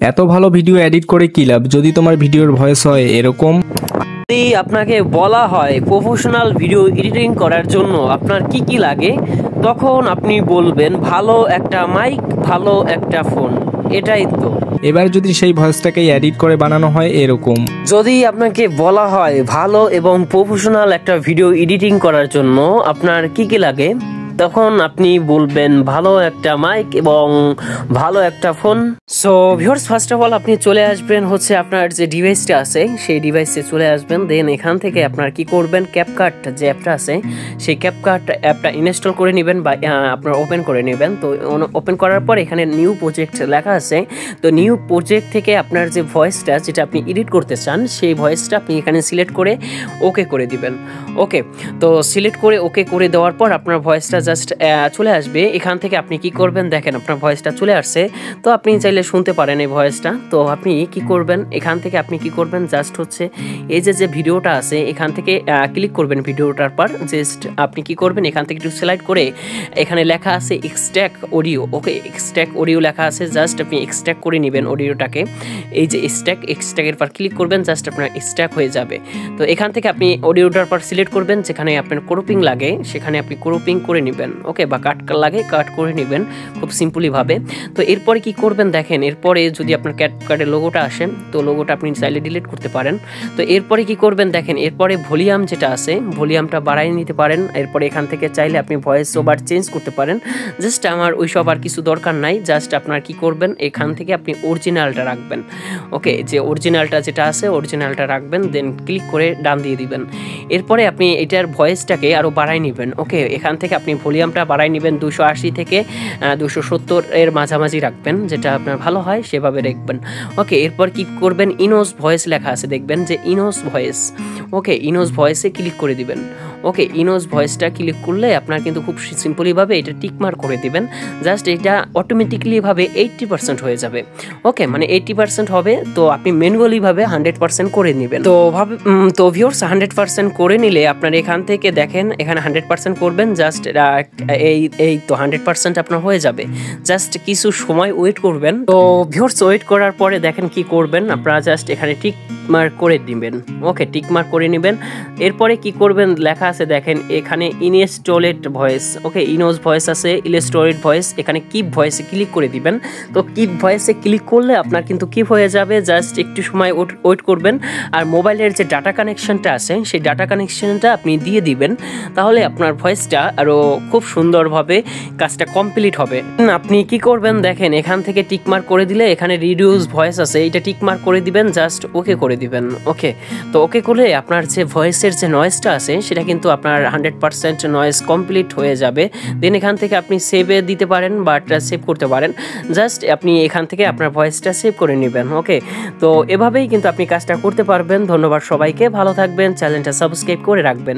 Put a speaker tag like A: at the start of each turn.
A: এত ভালো video edit করে কি লাভ যদি তোমার ভিডিওর ভয়েস হয় এরকম।
B: যদি আপনাকে বলা হয় প্রফেশনাল ভিডিও এডিটিং করার জন্য আপনার কি কি লাগে, তখন আপনি বলবেন ভালো একটা মাইক, ভালো একটা ফোন, এটাই তো।
A: এবার যদি সেই ভয়েসটাকে এডিট করে বানানো হয় এরকম।
B: যদি আপনাকে বলা হয় ভালো এবং প্রফেশনাল একটা ভিডিও এডিটিং করার জন্য আপনার কি কি লাগে, তখন আপনি বলবেন ভালো একটা মাইক এবং ভালো একটা phone. So viewers, first of all আপনি চলে আসবেন হচ্ছে আপনার যে ডিভাইসটা আছে সেই ডিভাইসে চলে আসবেন। দেন এখান থেকে আপনার কি করবেন, ক্যাপকাট যে অ্যাপটা আছে সেই ক্যাপকাট অ্যাপটা ইনস্টল করে নেবেন বা আপনার ওপেন করে নেবেন। তো ওপেন করার পর এখানে নিউ প্রজেক্ট লেখা আছে। তো নিউ প্রজেক্ট থেকে আপনার যে ভয়েসটা যেটা আপনি এডিট করতে চান সেই ভয়েসটা আপনি এখানে সিলেক্ট করে ওকে করে দিবেন। ওকে, তো সিলেক্ট করে ওকে করে দেওয়ার পর আপনার ভয়েসটা জাস্ট চলে আসবে। এখান থেকে আপনি কি করবেন, দেখেন আপনার ভয়েসটা চলে আসছে। তো আপনি চাইলে শুনতে পারেন এই ভয়েসটা। তো আপনি কি করবেন, এখান থেকে আপনি কি করবেন, জাস্ট হচ্ছে এই যে ভিডিওটা আছে এখান থেকে ক্লিক করবেন ভিডিওটার পর। জাস্ট আপনি কি করবেন, এখান থেকে একটু সিলেক্ট করে এখানে লেখা আছে এক্সট্র্যাক্ট অডিও। ওকে, এক্সট্র্যাক্ট অডিও লেখা আছে, জাস্ট আপনি এক্সট্র্যাক্ট করে নেবেন অডিওটাকে। এই যে এক্সট্র্যাক্টের পর ক্লিক করবেন, জাস্ট আপনার এক্সট্র্যাক্ট হয়ে যাবে। তো এখান থেকে আপনি অডিওটার পর সিলেক্ট করবেন, যেখানে আপনার ক্রপিং লাগে সেখানে আপনি ক্রপিং করে নেবেন। ওকে, বা কাট লাগে কাট করে নেবেন খুব সিম্পলি ভাবে। তো এরপরে কি করবেন দেখেন, এরপরে যদি আপনার ক্যাপকাটের লোগোটা আসে তো লোগোটা আপনি চাইলে ডিলিট করতে পারেন। তো এরপরে কি করবেন দেখেন, এরপরে ভলিউম যেটা আছে ভলিউমটা বাড়াই নিতে পারেন। এরপরে এখান থেকে চাইলে আপনি ভয়েস ওভার চেঞ্জ করতে পারেন। জাস্ট আমার ওইসব আর কিছু দরকার নাই। জাস্ট আপনার কি করবেন, এখান থেকে আপনি অরিজিনালটা রাখবেন। ওকে, যে অরিজিনালটা যেটা আছে অরিজিনালটা রাখবেন, দেন ক্লিক করে ডান দিয়ে দিবেন। এরপরে আপনি এটার ভয়েসটাকে আরও বাড়াই নেবেন। ওকে, এখান থেকে আপনি ভলিউমটা বাড়াই নেবেন 280 থেকে 270 এর মাঝামাঝি রাখবেন, যেটা আপনার ভালো হয় সেভাবে রাখবেন। ওকে, এরপর কি করবেন, ইনোজ ভয়েস লেখা আছে দেখবেন যে ইনোজ ভয়েস। ওকে, ইনোজ ভয়েসে ক্লিক করে দিবেন। ওকে, ইনোজ ভয়েসটা ক্লিক করলে আপনার কিন্তু খুব সিম্পলিভাবে এটা টিকমার্ক করে দিবেন। জাস্ট এটা অটোমেটিক্যালিভাবে 80% হয়ে যাবে। ওকে, মানে 80% হবে। তো আপনি ম্যানুয়ালিভাবে 100% করে নেবেন। তো ভিউয়ার্স 100% করে নিলে আপনার এখান থেকে দেখেন এখানে 100% করবেন। জাস্ট এই তো 100% আপনার হয়ে যাবে। জাস্ট কিছু সময় ওয়েট করবেন। তো ভিউয়ার্স ওয়েট করার পরে দেখেন কি করবেন, আপনারা জাস্ট এখানে টিক মার্ক করে দিবেন। ওকে, টিক মার্ক করে নেবেন। এরপরে কি করবেন, লেখা আছে দেখেন এখানে ইনস্টলেড ভয়েস। ওকে, ইনোজ ভয়েস আছে, ইনস্টলেড ভয়েস, এখানে কিপ ভয়েসে ক্লিক করে দিবেন। তো কিপ ভয়েসে ক্লিক করলে আপনার কিন্তু কিপ হয়ে যাবে। জাস্ট একটু সময় ওয়েট করবেন। আর মোবাইলের যে ডাটা কানেকশনটা আছে সেই ডাটা কানেকশনটা আপনি দিয়ে দিবেন, তাহলে আপনার ভয়েসটা আরও খুব সুন্দরভাবে কাজটা কমপ্লিট হবে। আপনি কি করবেন দেখেন, এখান থেকে টিকমার্ক করে দিলে এখানে রিডিউস ভয়েস আছে, এটা টিকমার্ক করে দিবেন, জাস্ট ওকে করে দিবেন। ওকে, তো ওকে করলে আপনার যে ভয়েসের যে নয়েজটা আছে সেটা কিন্তু আপনার 100% নয়েজ কমপ্লিট হয়ে যাবে। দেন এখান থেকে আপনি সেভে দিতে পারেন বা সেভ করতে পারেন। জাস্ট আপনি এখান থেকে আপনার ভয়েসটা সেভ করে নেবেন। ওকে, তো এভাবেই কিন্তু আপনি কাজটা করতে পারবেন। ধন্যবাদ সবাইকে, ভালো থাকবেন, চ্যানেলটা সাবস্ক্রাইব করে রাখবেন।